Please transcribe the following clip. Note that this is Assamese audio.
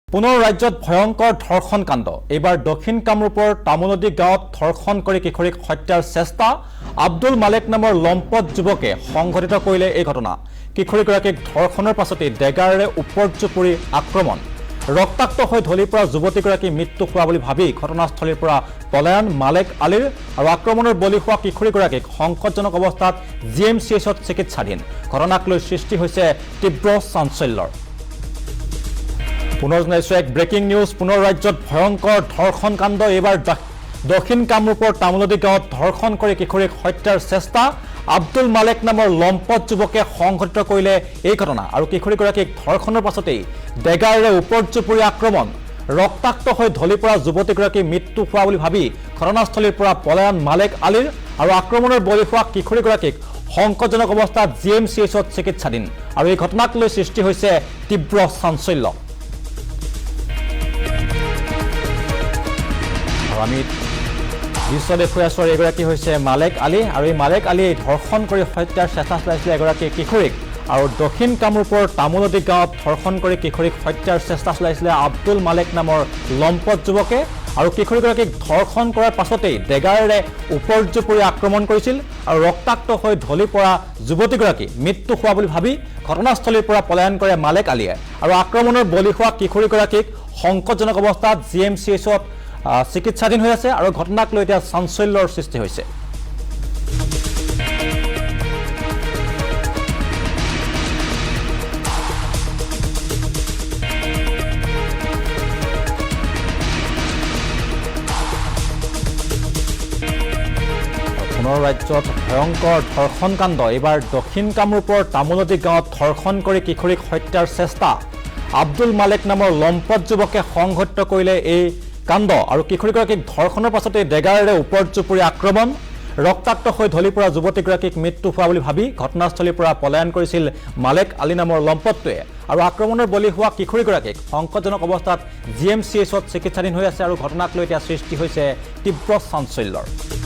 পুনৰ ৰাজ্যত ভয়ংকৰ ধৰ্ষণ কাণ্ড এইবাৰ দক্ষিণ কামৰূপৰ তামুলদী গাঁৱত ধৰ্ষণ কৰি কিশোৰীক হত্যাৰ চেষ্টা আব্দুল মালেক নামৰ লম্পট যুৱকে সংঘটিত কৰিলে এই ঘটনা কিশোৰীগৰাকীক ধৰ্ষণৰ পাছতে ডেগাৰেৰে উপৰ্যুপৰি আক্ৰমণ ৰক্তাক্ত হৈ ঢলি পৰা যুৱতীগৰাকী মৃত্যু হোৱা বুলি ভাবি ঘটনাস্থলীৰ পৰা পলায়ন মালেক আলীৰ আৰু আক্ৰমণৰ বলি হোৱা কিশোৰীগৰাকীক সংকটজনক অৱস্থাত জিএমচিএইচত চিকিৎসাধীন ঘটনাক লৈ সৃষ্টি হৈছে তীব্ৰ চাঞ্চল্যৰ পুনৰ জনাইছো এক ব্ৰেকিং নিউজ পুনৰ ৰাজ্যত ভয়ংকৰ ধৰ্ষণ কাণ্ড এইবাৰ দক্ষিণ কামৰূপৰ তামুলদী গাঁৱত ধৰ্ষণ কৰি কিশোৰীক হত্যাৰ চেষ্টা আব্দুল মালেক নামৰ লম্পট যুৱকে সংঘটিত কৰিলে এই ঘটনা আৰু কিশোৰীগৰাকীক ধৰ্ষণৰ পাছতেই ডেগাৰেৰে উপৰ্যুপৰি আক্ৰমণ ৰক্তাক্ত হৈ ঢলি পৰা যুৱতীগৰাকী মৃত্যু হোৱা বুলি ভাবি ঘটনাস্থলীৰ পৰা পলায়ন মালেক আলীৰ আৰু আক্ৰমণৰ বলি হোৱা কিশোৰীগৰাকীক সংকটজনক অৱস্থাত জিএমচিএইচত চিকিৎসাধীন আৰু এই ঘটনাক লৈ সৃষ্টি হৈছে তীব্ৰ চাঞ্চল্য আমি দৃশ্য দেখুৱাই আছোঁ আৰু এগৰাকী হৈছে মালেক আলী আৰু এই মালেক আলীয়ে ধৰ্ষণ কৰি হত্যাৰ চেষ্টা চলাইছিলে এগৰাকী কিশোৰীক আৰু দক্ষিণ কামৰূপৰ তামুলদী গাঁৱত ধৰ্ষণ কৰি কিশোৰীক হত্যাৰ চেষ্টা চলাইছিলে আব্দুল মালেক নামৰ লম্পট যুৱকে আৰু কিশোৰীগৰাকীক ধৰ্ষণ কৰাৰ পাছতেই ডেগাৰেৰে উপৰ্যুপৰি আক্ৰমণ কৰিছিল আৰু ৰক্তাক্ত হৈ ঢলি পৰা যুৱতীগৰাকী মৃত্যু হোৱা বুলি ভাবি ঘটনাস্থলীৰ পৰা পলায়ন কৰে মালেক আলীয়ে আৰু আক্ৰমণৰ বলি হোৱা কিশোৰীগৰাকীক সংকটজনক অৱস্থাত জিএমচিএইচত চিকিৎসাধীন হৈ আছে আৰু ঘটনাক লৈ এতিয়া চাঞ্চল্যৰ সৃষ্টি হৈছে পুনৰ ৰাজ্যত ভয়ংকৰ ধৰ্ষণ কাণ্ড এইবাৰ দক্ষিণ কামৰূপৰ তামুলদী গাঁৱত ধৰ্ষণ কৰি কিশোৰীক হত্যাৰ চেষ্টা আব্দুল মালেক নামৰ লম্পট যুৱকে সংঘটিত কৰিলে এই কাণ্ড আৰু কিশোৰীগৰাকীক ধৰ্ষণৰ পাছতে ডেগাৰেৰে উপৰ্যুপৰি আক্ৰমণ ৰক্তাক্ত হৈ ঢলি পৰা যুৱতীগৰাকীক মৃত্যু হোৱা বুলি ভাবি ঘটনাস্থলীৰ পৰা পলায়ন কৰিছিল মালেক আলী নামৰ লম্পটটোৱে আৰু আক্ৰমণৰ বলি হোৱা কিশোৰীগৰাকীক সংকটজনক অৱস্থাত জিএমচিএইচত চিকিৎসাধীন হৈ আছে আৰু ঘটনাক লৈ এতিয়া সৃষ্টি হৈছে তীব্ৰ চাঞ্চল্যৰ